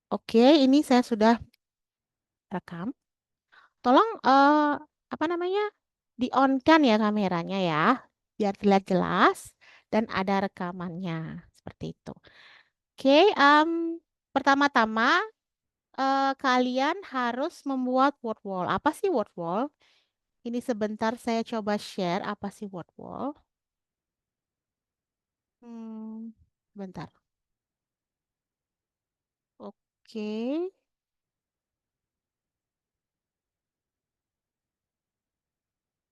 Oke, ini saya sudah rekam. Tolong apa namanya? Di-on-kan ya kameranya ya, biar terlihat jelas dan ada rekamannya seperti itu. Oke, pertama-tama kalian harus membuat word wall. Apa sih word wall? Ini sebentar saya coba share apa sih word wall. Sebentar. Oke,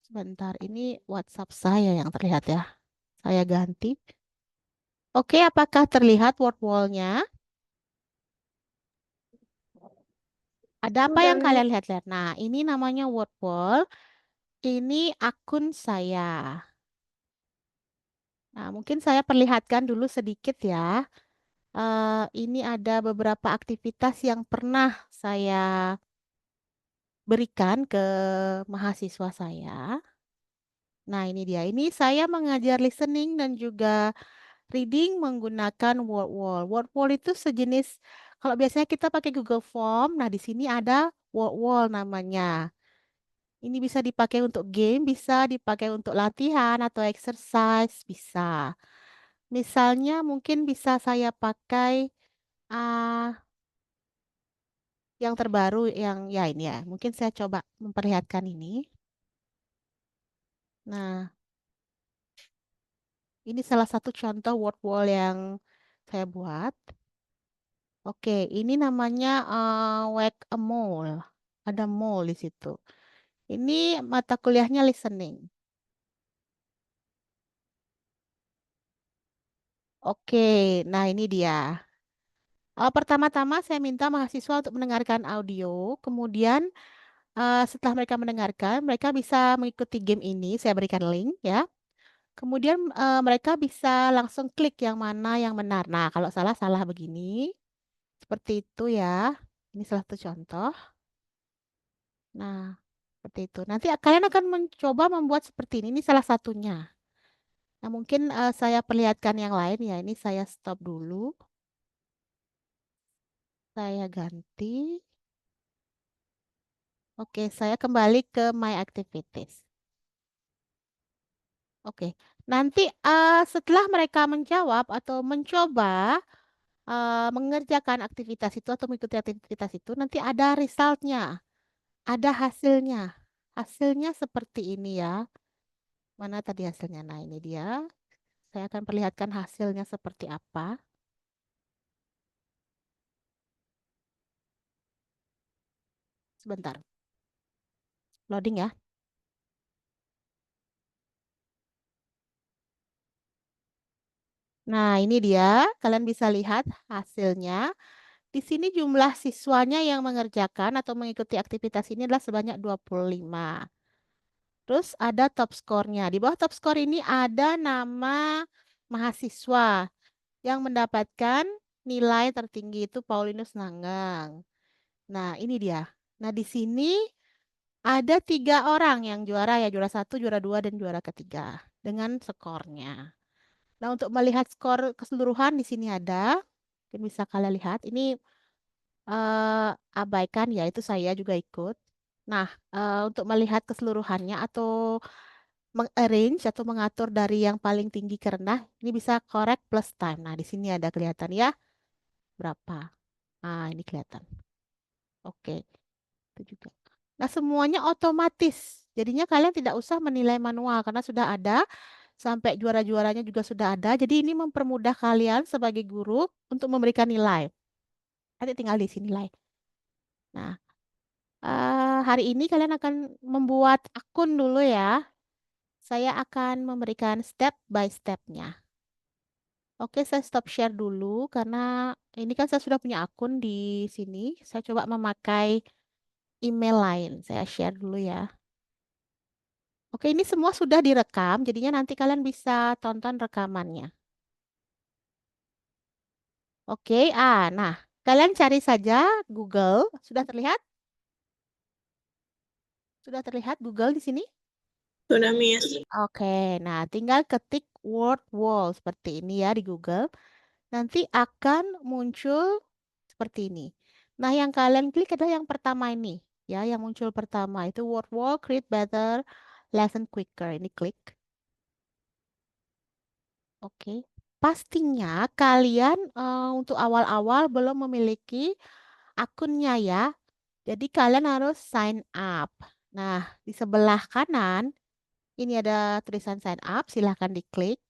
sebentar. Ini WhatsApp saya yang terlihat ya. Saya ganti. Oke, apakah terlihat word wall-nya? Ada apa Udah, yang Miss. kalian lihat-lihat? Nah, ini namanya word wall. Ini akun saya. Nah, mungkin saya perlihatkan dulu sedikit ya. Ini ada beberapa aktivitas yang pernah saya berikan ke mahasiswa saya. Nah, ini dia. Ini saya mengajar listening dan juga reading menggunakan word wall. Word wall itu sejenis, kalau biasanya kita pakai Google Form, nah di sini ada word wall namanya. Ini bisa dipakai untuk game, bisa dipakai untuk latihan atau exercise, bisa. Misalnya mungkin bisa saya pakai ah, yang terbaru, yang ya ini ya. Mungkin saya coba memperlihatkan ini. Nah, ini salah satu contoh word wall yang saya buat. Oke, ini namanya whack a mole. Ada mole di situ. Ini mata kuliahnya listening. Oke, nah ini dia. Pertama-tama saya minta mahasiswa untuk mendengarkan audio, kemudian setelah mereka mendengarkan, mereka bisa mengikuti game ini. Saya berikan link ya. Kemudian mereka bisa langsung klik yang mana yang benar. Nah, kalau salah-salah begini, seperti itu ya. Ini salah satu contoh. Nah, seperti itu. Nanti kalian akan mencoba membuat seperti ini. Ini salah satunya. Nah, mungkin saya perlihatkan yang lain ya. Ini saya stop dulu. Saya ganti. Oke, saya kembali ke My Activities. Oke, nanti setelah mereka menjawab atau mencoba mengerjakan aktivitas itu atau mengikuti aktivitas itu, nanti ada resultnya, ada hasilnya. Hasilnya seperti ini ya. Mana tadi hasilnya? Nah, ini dia. Saya akan perlihatkan hasilnya seperti apa. Sebentar, loading ya. Nah, ini dia. Kalian bisa lihat hasilnya. Di sini jumlah siswanya yang mengerjakan atau mengikuti aktivitas ini adalah sebanyak 25. Terus ada top skornya. Di bawah top skor ini ada nama mahasiswa yang mendapatkan nilai tertinggi itu Paulinus Nanggang. Nah, ini dia. Nah, di sini ada 3 orang yang juara ya, juara 1, juara 2, dan juara ketiga dengan skornya. Nah, untuk melihat skor keseluruhan di sini ada, mungkin bisa kalian lihat. Ini abaikan ya, itu saya juga ikut. Nah, untuk melihat keseluruhannya atau mengarrange atau mengatur dari yang paling tinggi ke rendah, ini bisa correct plus time. Nah, di sini ada kelihatan ya berapa. Nah, ini kelihatan. Oke, itu juga. Nah, semuanya otomatis. Jadinya kalian tidak usah menilai manual karena sudah ada sampai juara-juaranya juga sudah ada. Jadi ini mempermudah kalian sebagai guru untuk memberikan nilai. Nanti tinggal diisi nilai. Nah, hari ini kalian akan membuat akun dulu ya. Saya akan memberikan step by stepnya. Oke, saya stop share dulu karena ini kan saya sudah punya akun di sini. Saya coba memakai email lain. Saya share dulu ya. Oke, ini semua sudah direkam, jadinya nanti kalian bisa tonton rekamannya. Oke, nah, kalian cari saja Google. Sudah terlihat? Sudah terlihat Google di sini? Sudah, Miss. Oke, nah tinggal ketik word wall seperti ini ya di Google. Nanti akan muncul seperti ini. Nah, yang kalian klik adalah yang pertama ini. Ya, yang muncul pertama itu word wall, create better, lesson quicker. Ini klik. Oke. Pastinya kalian untuk awal-awal belum memiliki akunnya ya. Jadi kalian harus sign up. Nah, di sebelah kanan ini ada tulisan sign up, silahkan diklik.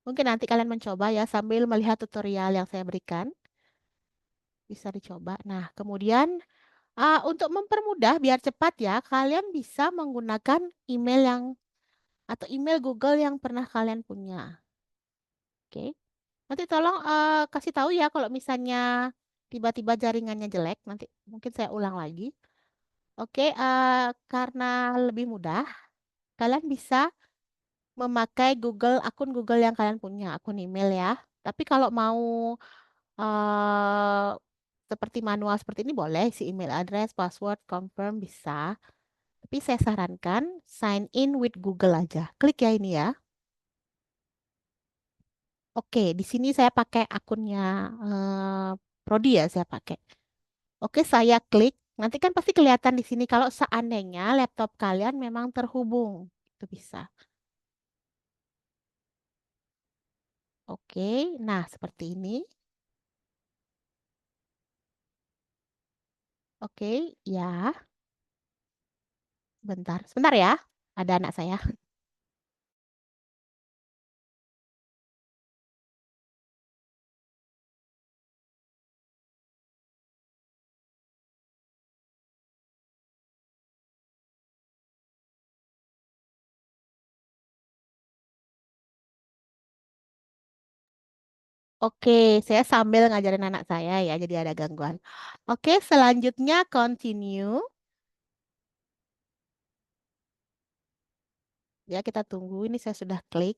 Mungkin nanti kalian mencoba ya sambil melihat tutorial yang saya berikan. Bisa dicoba. Nah, kemudian untuk mempermudah biar cepat ya, kalian bisa menggunakan email yang atau email Google yang pernah kalian punya. Oke. Nanti tolong kasih tahu ya kalau misalnya tiba-tiba jaringannya jelek, nanti mungkin saya ulang lagi. Oke, karena lebih mudah, kalian bisa memakai akun Google yang kalian punya, akun email ya. Tapi kalau mau eh seperti manual seperti ini boleh, isi email address, password, confirm bisa. Tapi saya sarankan sign in with Google aja. Klik ya ini ya. Oke, di sini saya pakai akunnya Prodi ya, saya pakai. Oke, saya klik. Nanti kan pasti kelihatan di sini kalau seandainya laptop kalian memang terhubung. Itu bisa. Oke, nah seperti ini. Oke, ya, bentar. Sebentar ya. Ada anak saya. Oke, saya sambil ngajarin anak saya ya, jadi ada gangguan. Oke, selanjutnya continue. Ya, kita tunggu. Ini saya sudah klik.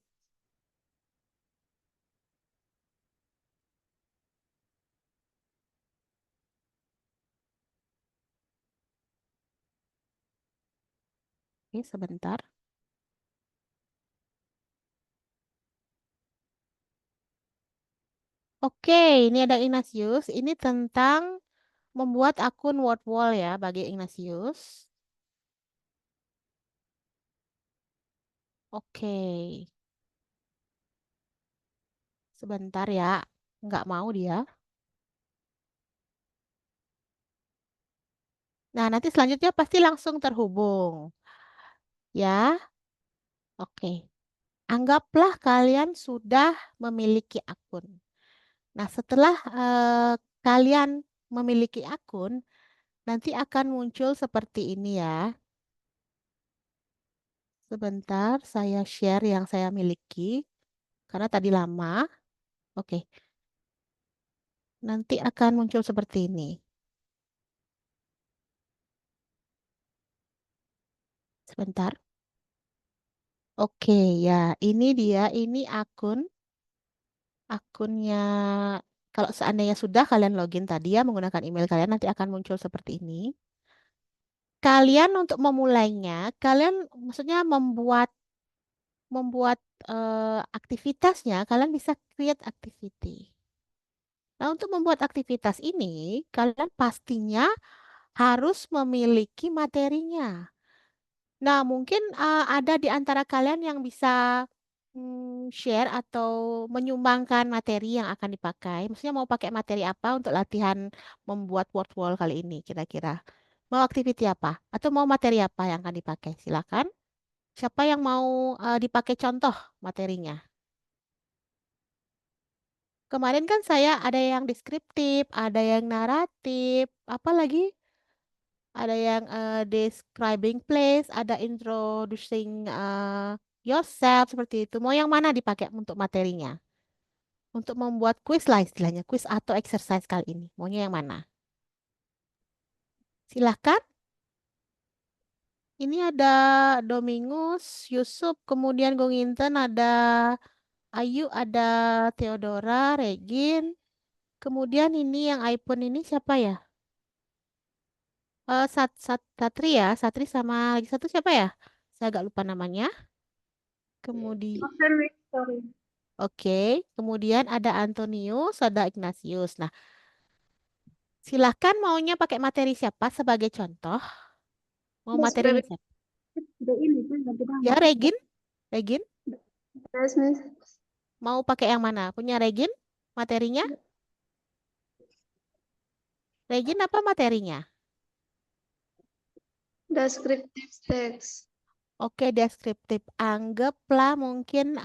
Oke, sebentar. Oke, ini ada Ignatius. Ini tentang membuat akun Word Wall ya bagi Ignatius. Oke, sebentar ya. Nggak mau dia. Nah, nanti selanjutnya pasti langsung terhubung. Ya, oke. Anggaplah kalian sudah memiliki akun. Nah, setelah kalian memiliki akun, nanti akan muncul seperti ini ya. Sebentar, saya share yang saya miliki. Karena tadi lama. Oke, nanti akan muncul seperti ini. Sebentar. Oke, ya, ini dia, ini akunnya. Kalau seandainya sudah kalian login tadi ya menggunakan email kalian, nanti akan muncul seperti ini. Kalian untuk memulainya, kalian maksudnya membuat membuat aktivitasnya, kalian bisa create activity. Nah, untuk membuat aktivitas ini, kalian pastinya harus memiliki materinya. Nah, mungkin ada di antara kalian yang bisa share atau menyumbangkan materi yang akan dipakai. Maksudnya mau pakai materi apa untuk latihan membuat word wall kali ini kira-kira? Mau activity apa? Atau mau materi apa yang akan dipakai? Silakan. Siapa yang mau dipakai contoh materinya? Kemarin kan saya ada yang deskriptif, ada yang naratif, apa lagi? Ada yang describing place, ada introducing yourself seperti itu. Mau yang mana dipakai untuk materinya? Untuk membuat quiz lah istilahnya, quiz atau exercise kali ini. Maunya yang mana? Silahkan. Ini ada Domingus, Yusuf, kemudian Gonginten, ada Ayu, ada Theodora, Regin. Kemudian ini yang iPhone ini siapa ya? Satri ya, Satri sama lagi satu siapa ya? Saya agak lupa namanya. Kemudian, Master Victory. oke, kemudian ada Antonius, ada Ignatius. Nah, Silahkan maunya pakai materi siapa sebagai contoh? Mau Mas, materinya siapa? udah ini kan ganti nama. Ya, Regin. Regin, Terus, Mas, mau pakai yang mana? Punya Regin materinya? Regin apa materinya? deskriptif teks. Oke, deskriptif. Anggaplah mungkin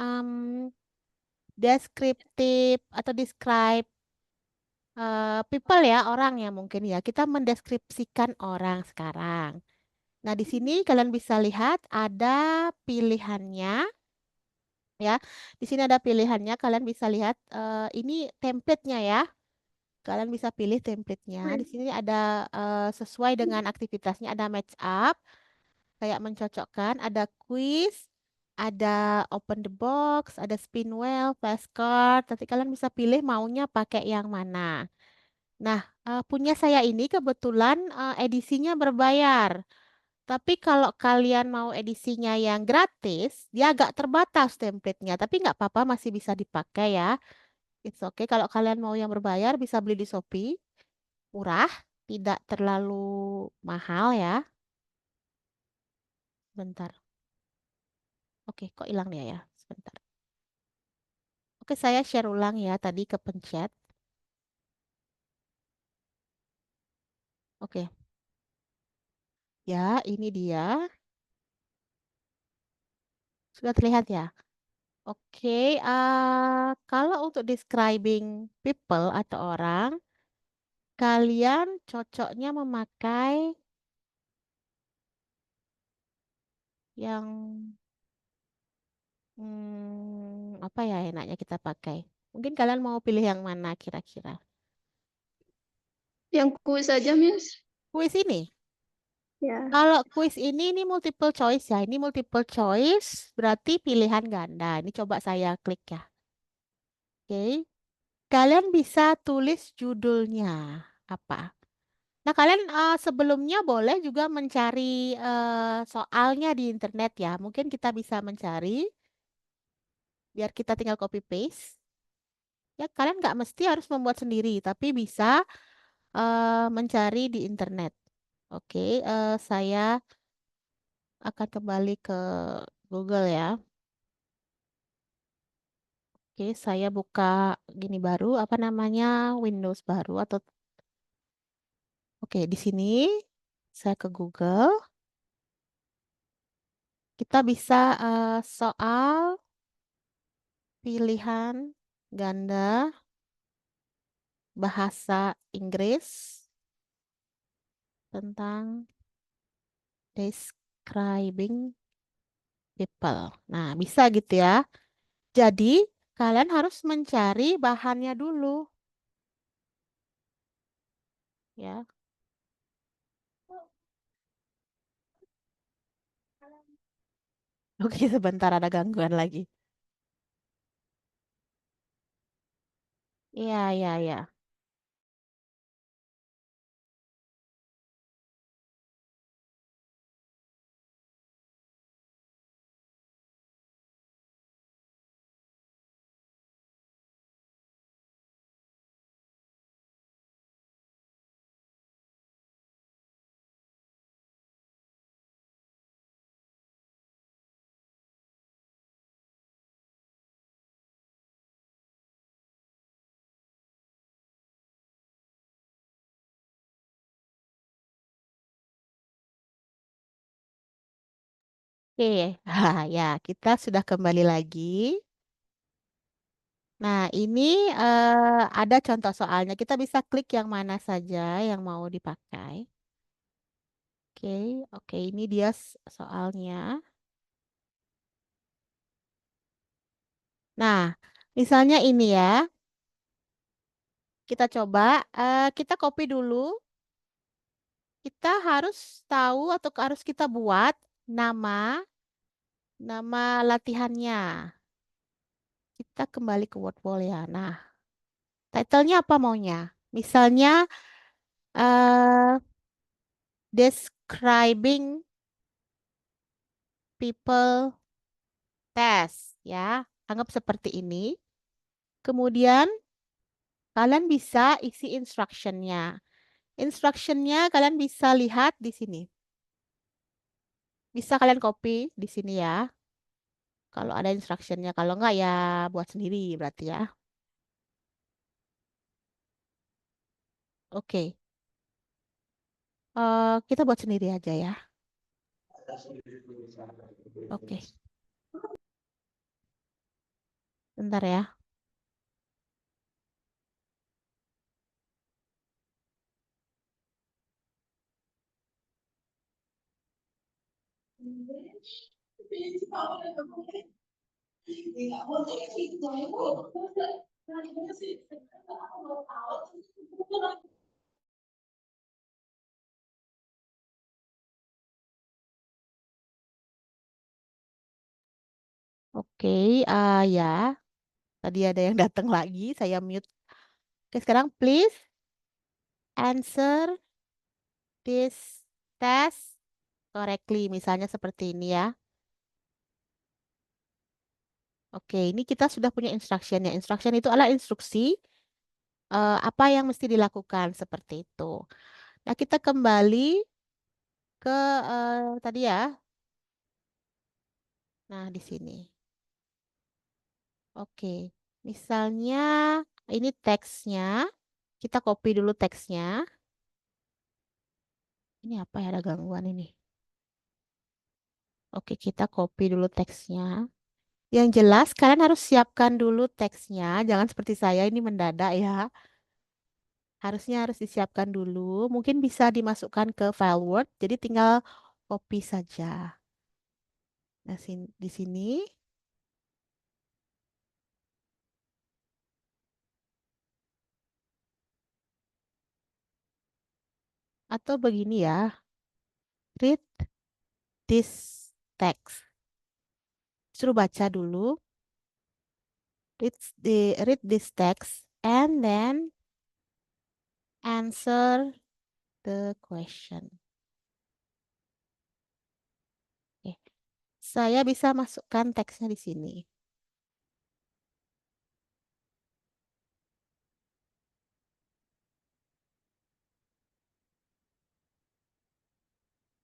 deskriptif atau describe people ya, orang ya mungkin ya. Kita mendeskripsikan orang sekarang. Nah, di sini kalian bisa lihat ada pilihannya ya. Di sini ada pilihannya. Kalian bisa lihat ini template-nya ya. Kalian bisa pilih template-nya. Di sini ada sesuai dengan aktivitasnya, ada match up, kayak mencocokkan, ada quiz, ada open the box, ada spin wheel, flashcard. Nanti kalian bisa pilih maunya pakai yang mana. Nah, punya saya ini kebetulan edisinya berbayar. Tapi kalau kalian mau edisinya yang gratis, dia agak terbatas template-nya. Tapi nggak apa-apa, masih bisa dipakai ya. It's okay. Kalau kalian mau yang berbayar, bisa beli di Shopee. Murah, tidak terlalu mahal ya. Bentar. Oke, kok hilang dia ya? Sebentar. Oke, saya share ulang ya. Tadi kepencet. Oke, ya ini dia. Sudah terlihat ya? Oke, kalau untuk describing people atau orang, kalian cocoknya memakai yang apa ya enaknya kita pakai? Mungkin kalian mau pilih yang mana kira-kira? Yang kuis saja, Miss. Kuis ini. Ya. Kalau kuis ini multiple choice ya. Ini multiple choice berarti pilihan ganda. Ini coba saya klik ya. Oke. Kalian bisa tulis judulnya apa. Nah, kalian sebelumnya boleh juga mencari soalnya di internet ya. Mungkin kita bisa mencari biar kita tinggal copy paste. Ya, kalian nggak mesti harus membuat sendiri, tapi bisa mencari di internet. Oke, saya akan kembali ke Google ya. Oke, saya buka gini baru, apa namanya, Windows baru atau oke di sini saya ke Google. Kita bisa soal pilihan ganda bahasa Inggris tentang describing people. Nah, bisa gitu ya. Jadi, kalian harus mencari bahannya dulu ya. Oke, sebentar ada gangguan lagi. Iya, iya, iya. Oke, ya kita sudah kembali lagi. Nah, ini ada contoh soalnya. Kita bisa klik yang mana saja yang mau dipakai. Oke, oke, ini dia soalnya. Nah, misalnya ini ya, kita coba, kita copy dulu. Kita harus tahu atau harus kita buat nama nama latihannya. Kita kembali ke Word Wall ya. Nah, title-nya apa maunya? Misalnya, describing people test ya. Anggap seperti ini. Kemudian kalian bisa isi instructionnya. Instructionnya kalian bisa lihat di sini. Bisa kalian copy di sini ya. Kalau ada instructionnya, kalau enggak ya buat sendiri berarti ya. Oke, kita buat sendiri aja ya. Oke, bentar ya. Oke, ya. Tadi ada yang datang lagi, saya mute. Oke, sekarang please answer this test correctly. Misalnya seperti ini ya. Oke, ini kita sudah punya instructionnya. Instruction itu adalah instruksi apa yang mesti dilakukan seperti itu. Nah, kita kembali ke tadi ya. Nah, di sini. Oke, misalnya ini teksnya. Kita copy dulu teksnya. Ini apa ya, ada gangguan ini. Oke, kita copy dulu teksnya. Yang jelas, kalian harus siapkan dulu teksnya. Jangan seperti saya, ini mendadak ya. Harusnya harus disiapkan dulu. Mungkin bisa dimasukkan ke file Word. Jadi tinggal copy saja. Nah, di sini. Atau begini ya. Read this text. Suruh baca dulu. Read this text. And then answer the question. Oke. Saya bisa masukkan teksnya di sini.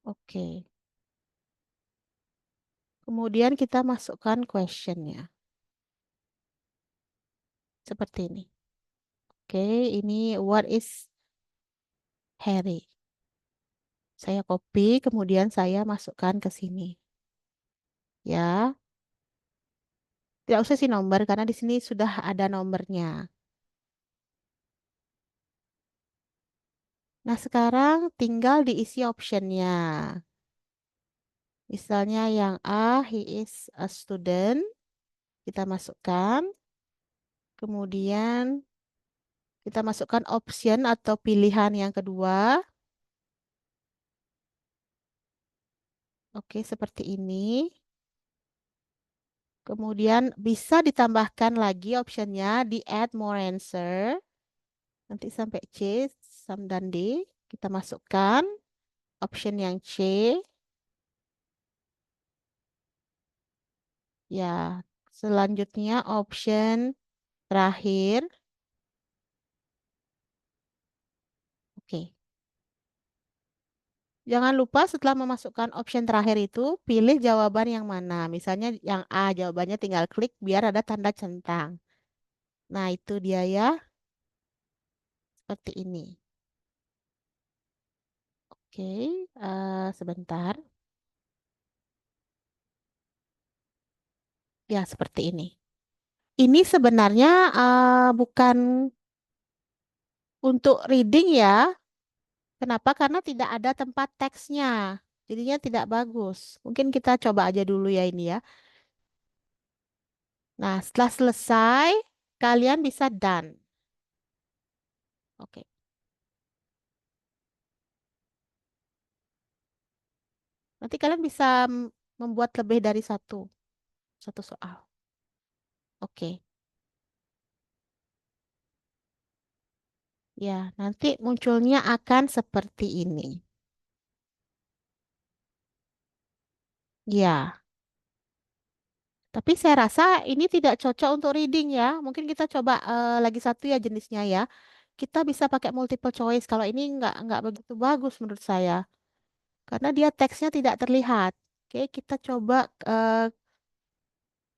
Oke. Kemudian kita masukkan questionnya. Seperti ini. Oke, ini what is Harry? Saya copy, kemudian saya masukkan ke sini. Ya, tidak usah sih nomor karena di sini sudah ada nomornya. Nah, sekarang tinggal diisi optionnya. Misalnya yang A, he is a student. Kita masukkan. Kemudian kita masukkan option atau pilihan yang kedua. Oke, seperti ini. Kemudian bisa ditambahkan lagi optionnya di add more answer. Nanti sampai C, sam dan D. Kita masukkan option yang C. Ya, selanjutnya option terakhir. Oke. Jangan lupa setelah memasukkan option terakhir itu, pilih jawaban yang mana. Misalnya yang A, jawabannya tinggal klik biar ada tanda centang. Nah, itu dia ya, seperti ini. Oke, sebentar. Ya, seperti ini. Ini sebenarnya bukan untuk reading ya. Kenapa? Karena tidak ada tempat teksnya. Jadinya tidak bagus. Mungkin kita coba aja dulu ya ini ya. Nah, setelah selesai, kalian bisa done. Oke. Nanti kalian bisa membuat lebih dari satu soal. Oke. Ya, nanti munculnya akan seperti ini. Ya, tapi saya rasa ini tidak cocok untuk reading ya. Mungkin kita coba lagi satu ya jenisnya ya. kita bisa pakai multiple choice. Kalau ini nggak begitu bagus menurut saya, karena dia teksnya tidak terlihat. Oke, kita coba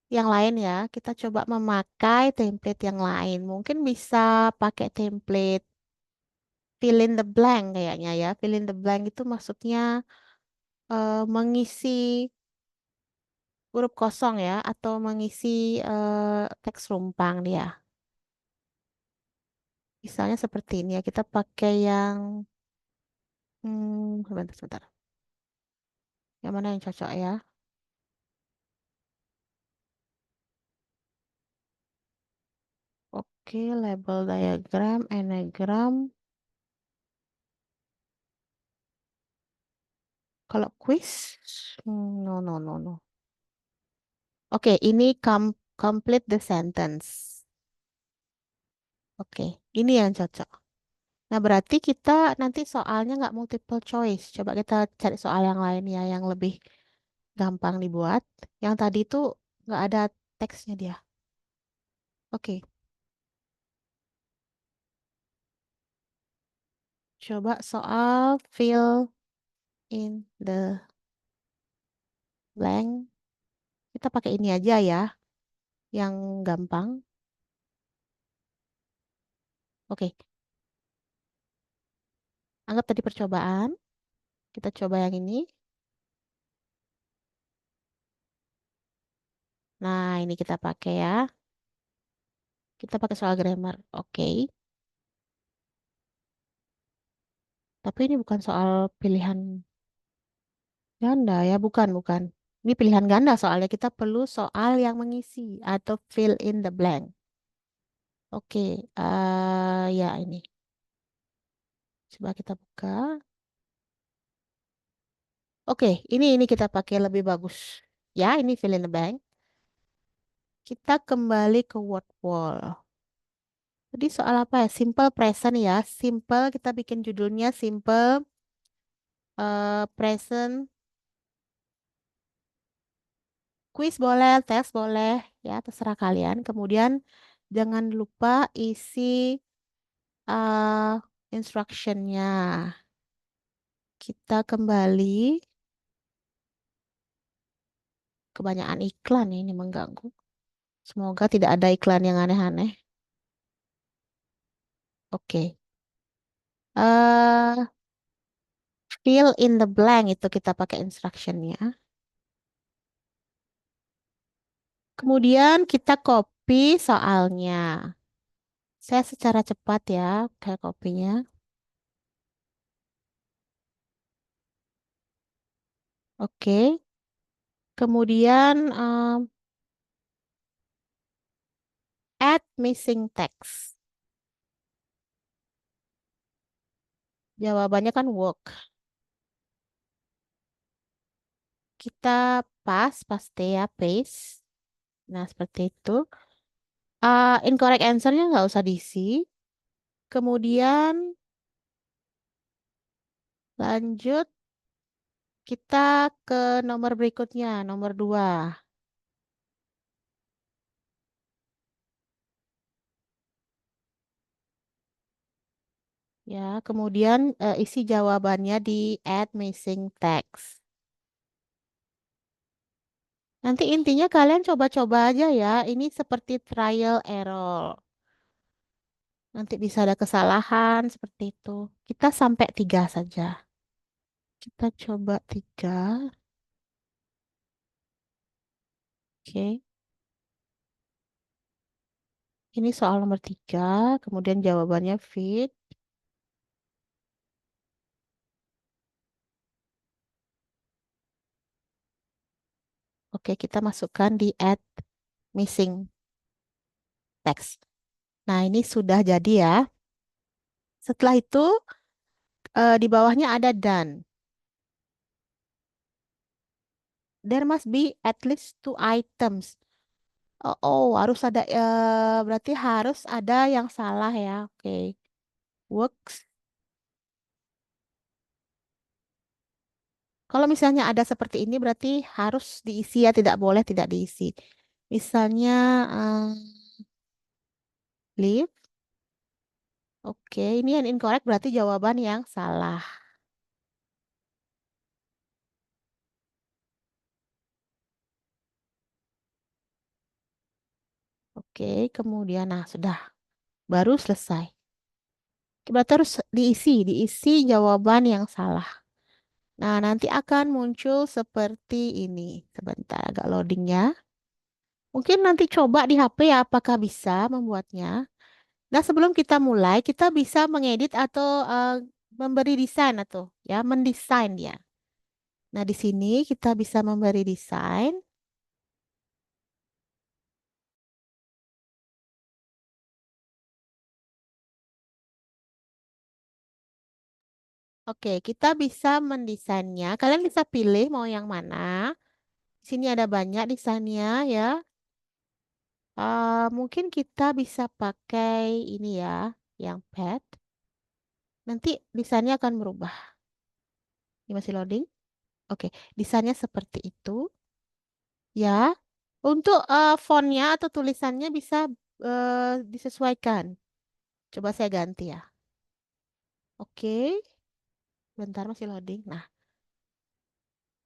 yang lain ya. Kita coba memakai template yang lain. Mungkin bisa pakai template fill in the blank kayaknya ya. Fill in the blank itu maksudnya mengisi huruf kosong ya, atau mengisi teks rumpang dia. Misalnya seperti ini ya. Kita pakai yang sebentar, sebentar. Yang mana yang cocok ya? Oke, label diagram, anagram. Kalau quiz, no, no, no, no. Oke, ini complete the sentence. Oke, ini yang cocok. Nah, berarti kita nanti soalnya nggak multiple choice. Coba kita cari soal yang lain ya, yang lebih gampang dibuat. Yang tadi itu nggak ada teksnya dia. Oke, coba soal fill in the blank. Kita pakai ini aja ya, yang gampang. Oke, anggap tadi percobaan. Kita coba yang ini. Nah, ini kita pakai ya. Kita pakai soal grammar. Oke. Tapi ini bukan soal pilihan ganda ya, bukan, bukan. Ini pilihan ganda soalnya kita perlu soal yang mengisi atau fill in the blank. Oke, ya ini. Coba kita buka. Oke, ini kita pakai lebih bagus. Ya, ini fill in the blank. Kita kembali ke word wall. Jadi soal apa ya? Simple present ya. Simple, kita bikin judulnya simple present. Quiz boleh, tes boleh, ya terserah kalian. Kemudian jangan lupa isi instructionnya. Kita kembali, kebanyakan iklan ya, ini mengganggu. Semoga tidak ada iklan yang aneh-aneh. Oke. eh Fill in the blank itu kita pakai instructionnya. Kemudian kita copy soalnya. Saya secara cepat ya, kayak kopinya. Oke. Kemudian add missing text. Jawabannya kan work. Kita paste ya, paste. Nah, seperti itu. Incorrect answer-nya nggak usah diisi. Kemudian lanjut kita ke nomor berikutnya, nomor 2. Ya, kemudian isi jawabannya di add missing text. Nanti intinya kalian coba-coba aja ya. Ini seperti trial error. Nanti bisa ada kesalahan seperti itu. Kita sampai 3 saja. Kita coba 3. Oke. Ini soal nomor 3. Kemudian jawabannya fit. Oke, kita masukkan di add missing text. Nah, ini sudah jadi ya. Setelah itu di bawahnya ada done. There must be at least 2 items. Harus ada berarti harus ada yang salah ya. Oke. Works. Kalau misalnya ada seperti ini berarti harus diisi ya, tidak boleh tidak diisi. Misalnya leave. Oke, ini yang incorrect berarti jawaban yang salah. Oke, kemudian nah sudah baru selesai. Berarti harus diisi jawaban yang salah. Nah, nanti akan muncul seperti ini. Sebentar agak loading ya. Mungkin nanti coba di HP ya apakah bisa membuatnya. Nah, sebelum kita mulai, kita bisa mengedit atau memberi desain atau ya mendesain ya. Nah, di sini kita bisa memberi desain. Oke, kita bisa mendesainnya. Kalian bisa pilih mau yang mana. Di sini ada banyak desainnya ya. Mungkin kita bisa pakai ini ya, yang pet. Nanti desainnya akan berubah. Ini masih loading. Oke, desainnya seperti itu ya. Untuk fontnya atau tulisannya bisa disesuaikan. Coba saya ganti ya. Oke, bentar masih loading. Nah,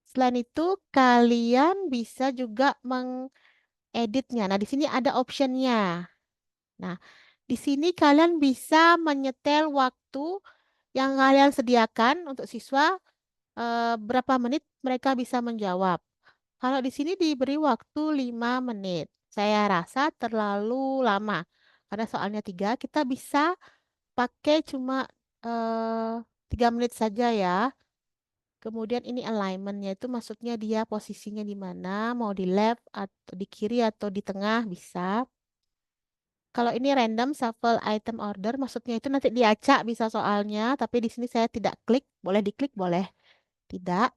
selain itu kalian bisa juga mengeditnya. Nah, di sini ada optionnya. Nah, di sini kalian bisa menyetel waktu yang kalian sediakan untuk siswa berapa menit mereka bisa menjawab. Kalau di sini diberi waktu 5 menit. Saya rasa terlalu lama. Karena soalnya tiga, kita bisa pakai cuma 3 menit saja ya. Kemudian ini alignmentnya itu maksudnya dia posisinya di mana, mau di left atau di kiri atau di tengah bisa. Kalau ini random shuffle item order, maksudnya itu nanti diacak bisa soalnya, tapi di sini saya tidak klik, boleh diklik, boleh tidak.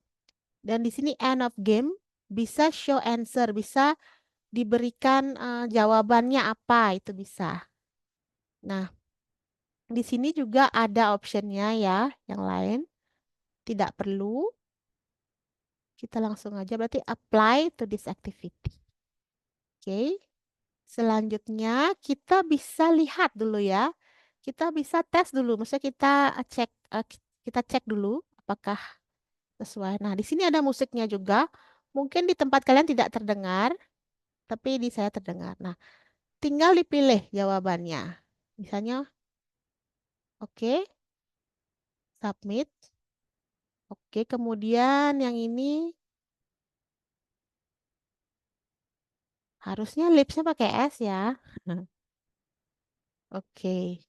Dan di sini end of game bisa show answer, bisa diberikan jawabannya apa itu bisa. Nah, di sini juga ada optionnya ya, yang lain tidak perlu. Kita langsung aja berarti apply to this activity. Oke. Selanjutnya kita bisa lihat dulu ya. Kita bisa tes dulu, maksudnya kita kita cek dulu apakah sesuai. Nah, di sini ada musiknya juga. Mungkin di tempat kalian tidak terdengar, tapi di saya terdengar. Nah, tinggal dipilih jawabannya. Misalnya, oke, submit. Oke, kemudian yang ini harusnya lipsnya pakai S ya. Oke,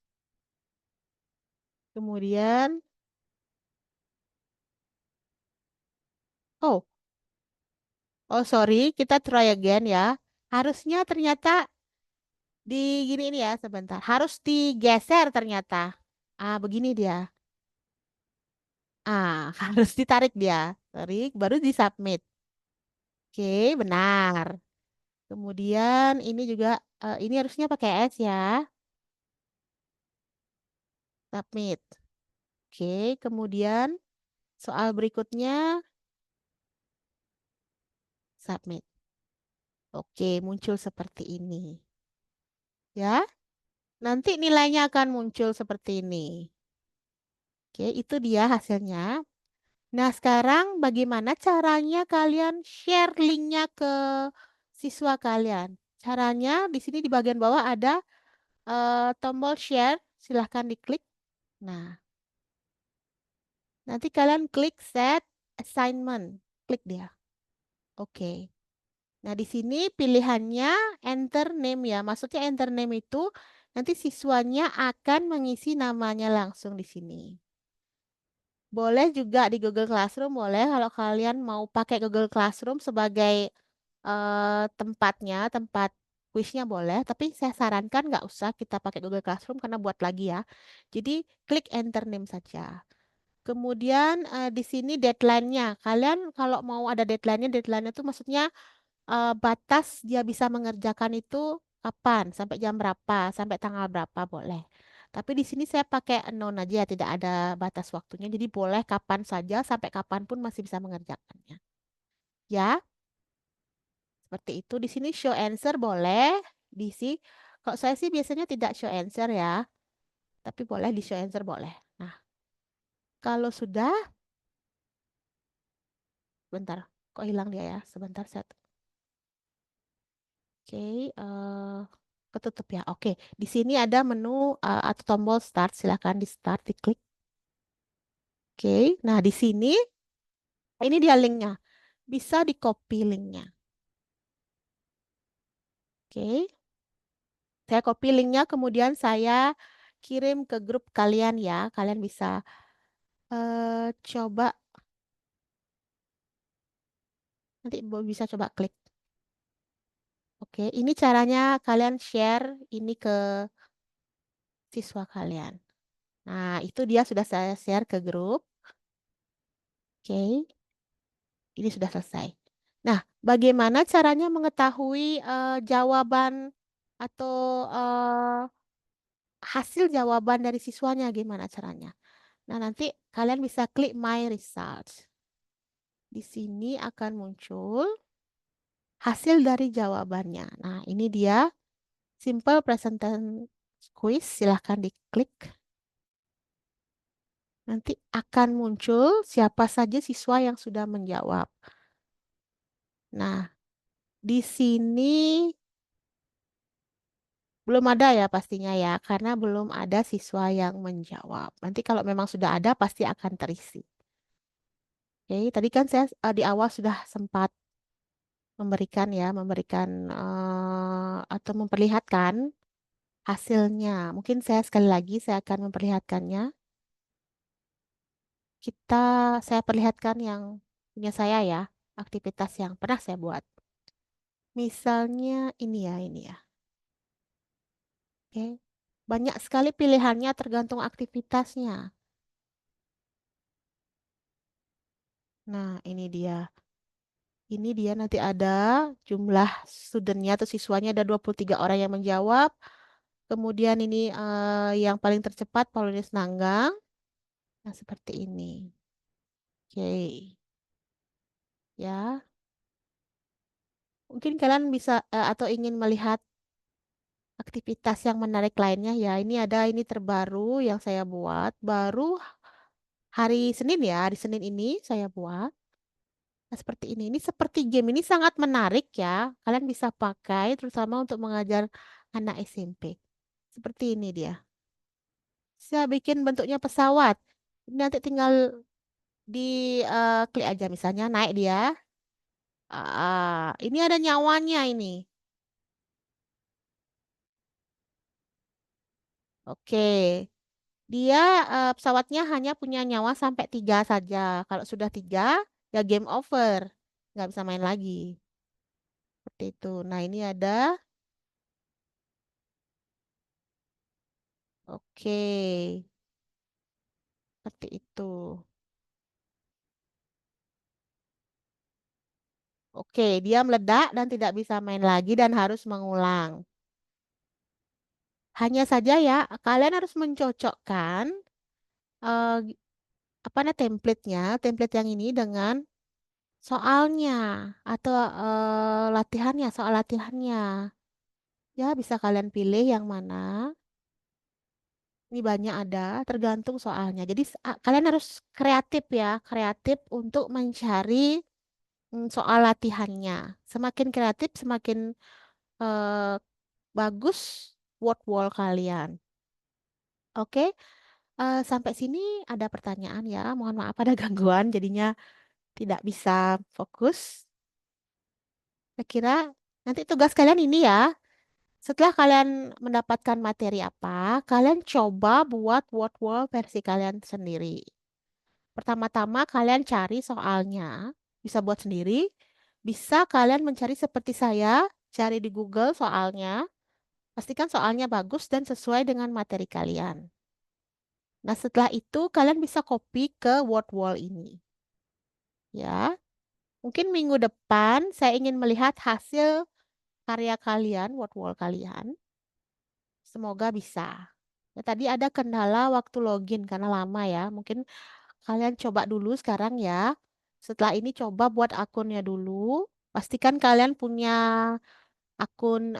kemudian, oh, oh sorry, kita try again ya. Harusnya ternyata di gini ini ya sebentar. Harus digeser ternyata. Begini dia. Harus ditarik dia. Tarik, baru disubmit. Oke, benar. Kemudian ini juga ini harusnya pakai S ya. Submit. Oke, kemudian soal berikutnya submit. Oke, muncul seperti ini. Ya, nanti nilainya akan muncul seperti ini. Oke, itu dia hasilnya. Nah, sekarang bagaimana caranya kalian share linknya ke siswa kalian? Caranya di sini di bagian bawah ada tombol share, silahkan diklik. Nah, nanti kalian klik set assignment, klik dia. Oke. Nah, di sini pilihannya enter name ya. Maksudnya enter name itu nanti siswanya akan mengisi namanya langsung di sini. Boleh juga di Google Classroom, boleh kalau kalian mau pakai Google Classroom sebagai tempatnya, tempat kuisnya boleh. Tapi saya sarankan nggak usah kita pakai Google Classroom karena buat lagi ya. Jadi klik enter name saja. Kemudian di sini deadline-nya. Kalian kalau mau ada deadline-nya, deadline-nya itu maksudnya batas dia bisa mengerjakan itu kapan, sampai jam berapa, sampai tanggal berapa boleh. Tapi di sini saya pakai non aja, tidak ada batas waktunya. Jadi boleh kapan saja, sampai kapanpun masih bisa mengerjakannya. Ya, seperti itu. Di sini show answer boleh, di sini. Kalau saya sih biasanya tidak show answer ya. Tapi boleh di show answer boleh. Nah, kalau sudah, bentar. Kok hilang dia ya? Sebentar set. Oke, ketutup ya. Oke, di sini ada menu atau tombol start. Silakan di start, diklik. Oke, nah di sini ini dia linknya. Bisa di copy linknya. Oke, saya copy linknya, kemudian saya kirim ke grup kalian ya. Kalian bisa coba, nanti bisa coba klik. Oke, ini caranya kalian share ini ke siswa kalian. Nah, itu dia sudah saya share ke grup. Oke, ini sudah selesai. Nah, bagaimana caranya mengetahui jawaban atau hasil jawaban dari siswanya? Gimana caranya? Nah, nanti kalian bisa klik My Results. Di sini akan muncul hasil dari jawabannya. Nah, ini dia simple presentation quiz. Silahkan diklik. Nanti akan muncul siapa saja siswa yang sudah menjawab. Nah, di sini belum ada ya pastinya ya, karena belum ada siswa yang menjawab. Nanti kalau memang sudah ada, pasti akan terisi. Oke, tadi kan saya di awal sudah sempat memberikan atau memperlihatkan hasilnya. Mungkin saya sekali lagi saya akan memperlihatkannya. Saya perlihatkan yang punya saya ya, aktivitas yang pernah saya buat. Misalnya ini ya. Oke. Banyak sekali pilihannya tergantung aktivitasnya. Nah, ini dia. Ini dia nanti ada jumlah studentnya atau siswanya ada 23 orang yang menjawab. Kemudian ini yang paling tercepat Paulus Nanggang. Nah, seperti ini. Oke. Ya. Mungkin kalian bisa atau ingin melihat aktivitas yang menarik lainnya ya. Ini terbaru yang saya buat. Baru hari Senin ya. Hari Senin ini saya buat. Nah, seperti ini. Ini seperti game. Ini sangat menarik ya. Kalian bisa pakai terutama untuk mengajar anak SMP. Seperti ini dia. Saya bikin bentuknya pesawat. Nanti tinggal di klik aja misalnya naik dia. Ini ada nyawanya ini. Oke. Dia pesawatnya hanya punya nyawa sampai 3 saja. Kalau sudah 3 ya game over. Nggak bisa main lagi. Seperti itu. Nah ini ada. Oke. Seperti itu. Oke, dia meledak dan tidak bisa main lagi dan harus mengulang. Hanya saja ya, kalian harus mencocokkan eh, apa namanya template yang ini dengan soalnya atau soal latihannya. Ya, bisa kalian pilih yang mana. Ini banyak ada, tergantung soalnya. Jadi kalian harus kreatif ya, kreatif untuk mencari soal latihannya. Semakin kreatif, semakin eh, bagus word wall kalian. Oke, sampai sini ada pertanyaan ya. Mohon maaf ada gangguan, jadinya tidak bisa fokus. Saya kira nanti tugas kalian ini ya. Setelah kalian mendapatkan materi apa, kalian coba buat word wall versi kalian sendiri. Pertama-tama kalian cari soalnya, bisa buat sendiri, bisa kalian mencari seperti saya, cari di Google soalnya, pastikan soalnya bagus dan sesuai dengan materi kalian. Nah, setelah itu kalian bisa copy ke word wall ini. Ya, mungkin minggu depan saya ingin melihat hasil karya kalian, word wall kalian. Semoga bisa. Ya, tadi ada kendala waktu login karena lama ya. Mungkin kalian coba dulu sekarang ya. Setelah ini coba buat akunnya dulu. Pastikan kalian punya akun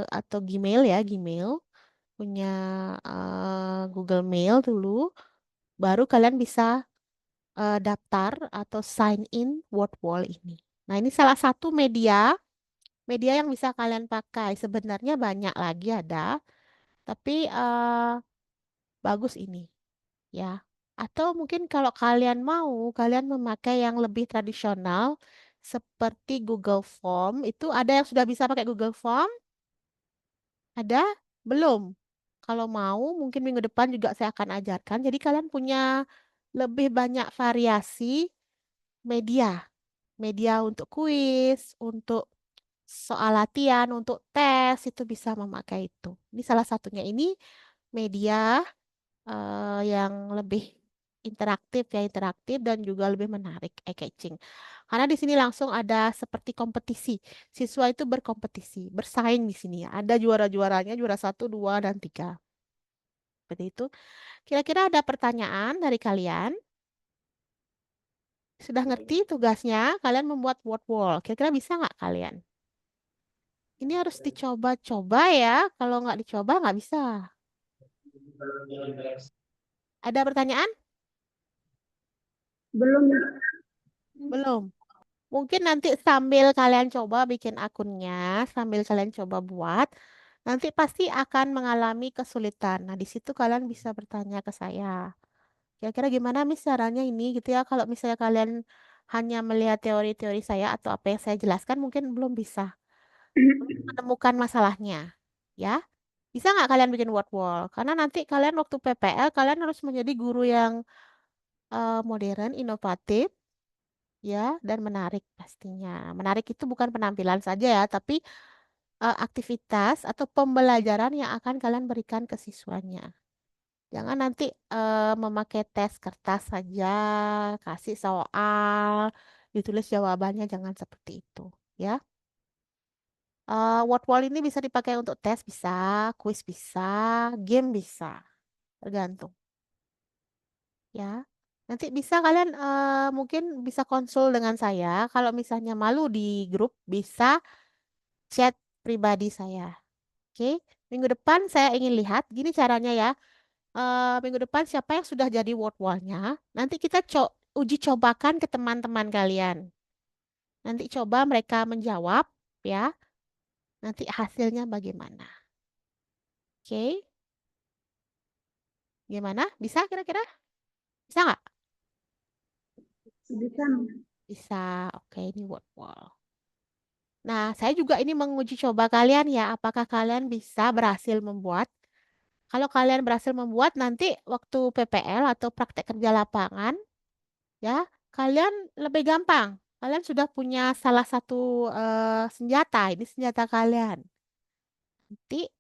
atau Gmail ya, Gmail. punya Google Mail dulu, baru kalian bisa daftar atau sign in Wordwall ini. Nah, ini salah satu media yang bisa kalian pakai. Sebenarnya banyak lagi ada, tapi bagus ini ya. Atau mungkin kalau kalian mau, kalian memakai yang lebih tradisional seperti Google Form. Itu ada yang sudah bisa pakai Google Form? Ada? Belum. Kalau mau, mungkin minggu depan juga saya akan ajarkan. Jadi kalian punya lebih banyak variasi media. Media untuk kuis, untuk soal latihan, untuk tes, itu bisa memakai itu. Ini salah satunya. Ini media yang lebih interaktif dan juga lebih menarik, eye-catching. Karena di sini langsung ada seperti kompetisi. Siswa itu berkompetisi, bersaing di sini ya. Ada juara-juaranya, juara satu, dua, dan tiga. Seperti itu. Kira-kira ada pertanyaan dari kalian? Sudah ngerti tugasnya? Kalian membuat word wall. Kira-kira bisa nggak kalian? Ini harus dicoba-coba ya. Kalau nggak dicoba nggak bisa. Ada pertanyaan? Belum. Belum. Mungkin nanti sambil kalian coba bikin akunnya, sambil kalian coba buat, nanti pasti akan mengalami kesulitan. Nah, di situ kalian bisa bertanya ke saya. Kira-kira gimana Miss caranya ini gitu ya. Kalau misalnya kalian hanya melihat teori-teori saya atau apa yang saya jelaskan, mungkin belum bisa menemukan masalahnya. Ya, bisa nggak kalian bikin word wall? Karena nanti kalian waktu PPL, kalian harus menjadi guru yang modern, inovatif, ya, dan menarik pastinya. Menarik itu bukan penampilan saja ya, tapi aktivitas atau pembelajaran yang akan kalian berikan ke siswanya. Jangan nanti memakai tes kertas saja, kasih soal, ditulis jawabannya, jangan seperti itu, ya. Word wall ini bisa dipakai untuk tes, bisa, kuis bisa, game bisa, tergantung, ya. Nanti bisa kalian mungkin bisa konsul dengan saya. Kalau misalnya malu di grup, bisa chat pribadi saya. Oke, minggu depan saya ingin lihat, gini caranya ya. Minggu depan siapa yang sudah jadi word wall-nya, nanti kita uji cobakan ke teman-teman kalian. Nanti coba mereka menjawab, ya. Nanti hasilnya bagaimana? Oke, gimana? Bisa kira-kira? Bisa nggak? Bisa. Bisa. Oke, ini word wall. Nah, saya juga ini menguji coba kalian ya, apakah kalian bisa berhasil membuat. Kalau kalian berhasil membuat, nanti waktu PPL atau praktek kerja lapangan, ya, kalian lebih gampang. Kalian sudah punya salah satu senjata. Ini senjata kalian. Nanti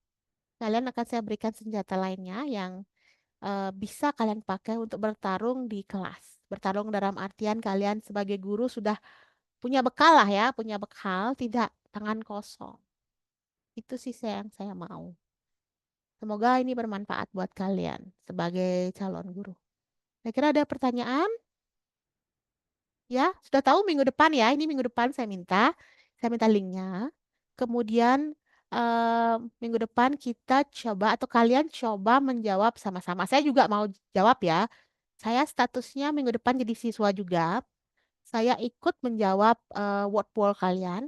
kalian akan saya berikan senjata lainnya yang bisa kalian pakai untuk bertarung di kelas. Bertarung dalam artian kalian sebagai guru sudah punya bekal lah ya, punya bekal, tidak tangan kosong. Itu sih yang saya mau. Semoga ini bermanfaat buat kalian sebagai calon guru. Kira-kira ada pertanyaan? Ya, sudah tahu minggu depan ya. Ini minggu depan saya minta linknya. Kemudian minggu depan kita coba atau kalian coba menjawab sama-sama. Saya juga mau jawab ya. Saya statusnya minggu depan jadi siswa juga. Saya ikut menjawab word poll kalian.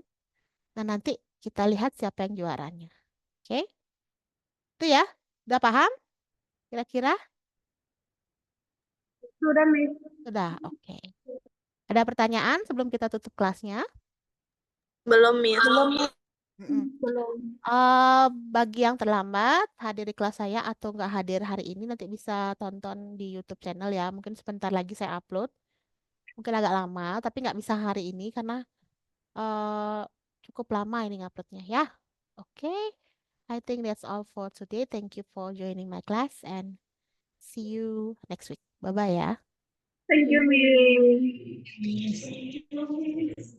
Nah, nanti kita lihat siapa yang juaranya. Oke? Itu ya. Udah paham? Kira-kira? Sudah, Miss. Sudah, oke. Ada pertanyaan sebelum kita tutup kelasnya? Belum, Miss. Belum. Mm-mm. Belum. Eh, bagi yang terlambat hadir di kelas saya atau nggak hadir hari ini nanti bisa tonton di YouTube channel ya. Mungkin sebentar lagi saya upload. Mungkin agak lama, tapi nggak bisa hari ini karena eh, cukup lama ini nguploadnya ya. Oke, I think that's all for today. Thank you for joining my class and see you next week. Bye bye ya. Thank you, Miss.